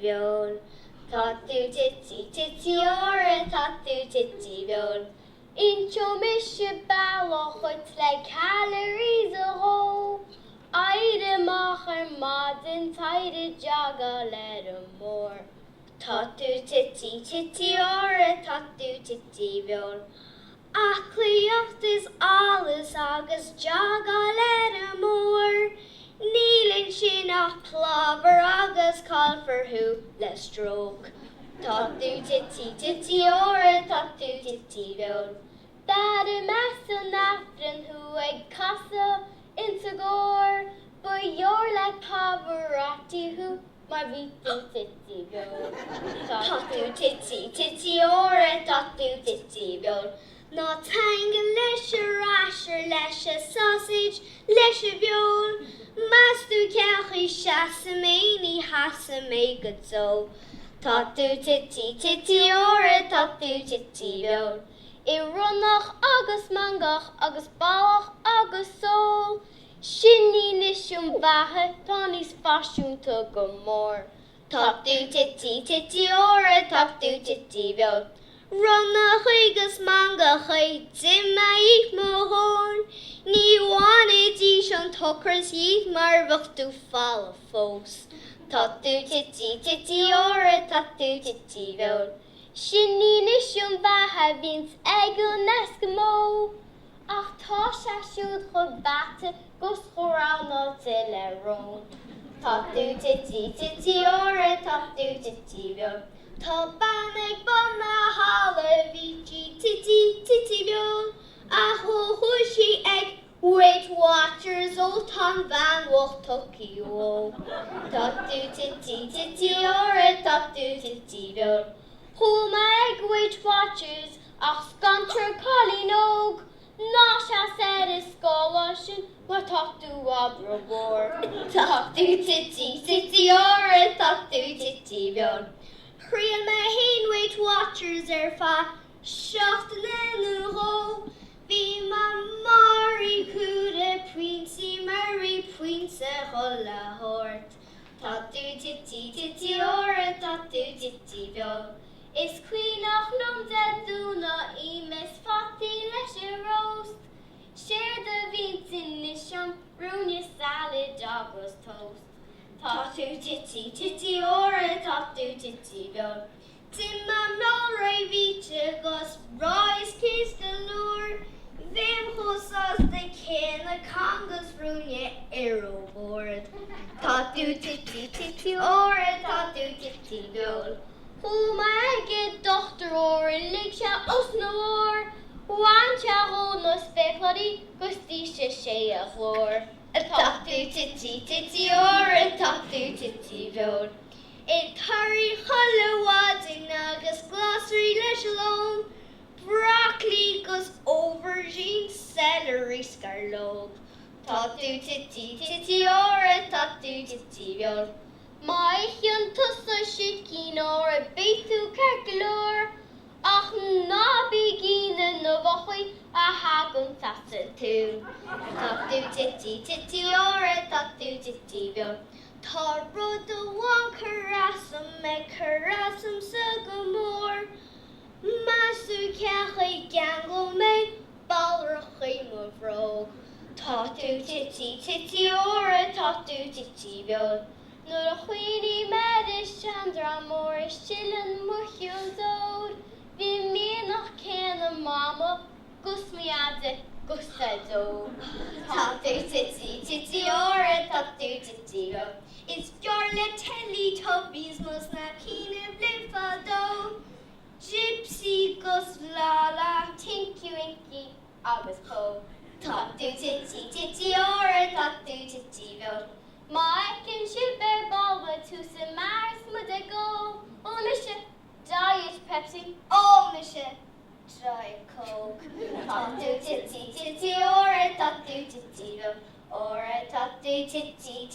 bion. Tatu titi ora tatu titi bion. Incho mishe baloch it's like calories a ho. Ide macher madden tide jaga let more. Tatu titi ora tatu titi bion. Oireachtas alles agus jaga let more. Nílinn sin ach plover agus call for who le stroke. Tatu titi ora tatu titi bion. That a mess and after who ag casa into gore. But you're like Pavarotti who my vito titi bion. Tatu titi ora tatu titi bion. Not tangle leis a rasher leis a sausage leis a bion. Mastu ceachi shasamani hasame good so. Tatu titi ora tatu titi bion. I runnach agus mangach agus ballach agus soul. Shinni nishum bahe tanis fashun to go more. Tatu titi ora tatu titi bion. Runnach agus mangach I dimma ich mohon. Ní wane di shan tuckers yith marvach du fall fos. Tatu titi ora tatu titi bion. Shinni nishum baha vins egel neskamo. Ach tá se siúd go bata gus chorá ná le rón. Tatu titi ora tatu titi bion. Tá bannig bonna hala vigi titi bion. A ho hushi egg Weight Watchers old Tom Van Wolf Tucky wo. Tatu titi ora tatu titi bion. Who my egg Weight Watchers ach scanter collie nog. Not as said is scholarship, but talk to Wabra war. Talk to titi ora tatu titi bion. Real my hen Weight Watchers fa shaft le ho. Be my Mari kude Prince Mary Prince holla hort. Tatu titi ora tatu titi bion. Is queen of num dead duna miss fatty leis roast. Share the beans in nisham, ruin salad joggers toast. Tatu titi ora tatu titi bion. Timma nolray viche gus rise kiss the lure. Vim hosas the kin the congas ruin arrow board. Tatu titi ora tatu titi bion. Who my get doctor or ligsha osnor. One chaho no spekladi gustisha shea floor. A tatu titi or a tatu titi bion. It curry hollowads in agus glossary leis alone. Broccoli gus aubergine celery scarlobe. Tatu titi or a tatu titi bion. My hian tussa shitkin or a beitu kerkelor. Ach na begin no vachoi a hagun tassa tune. Tatu titi or a tatu titi bion. Taro the one carasum me carasum sagamore. Masu cache gangle me balrachim of rogue. Tatu titi or a tatu titi bion. No the queenie medish Chandra Morris chillin' muhyo zod. Vi me noch kenne mama gus mi ade gusta do. Tatu titi or a tatu titi bion. It's your little tubbies must not keen and bliffa do. Gypsy gus lala tinky winky agus ho. Tatu titi or a tatu titi bion. My can ship bear ball to some Mars Mudago. Oh, Misha, Diet Pepsi. Oh, Misha, Diet Coke. Tatu titi or a tatu titi bion. Or a tatu titi.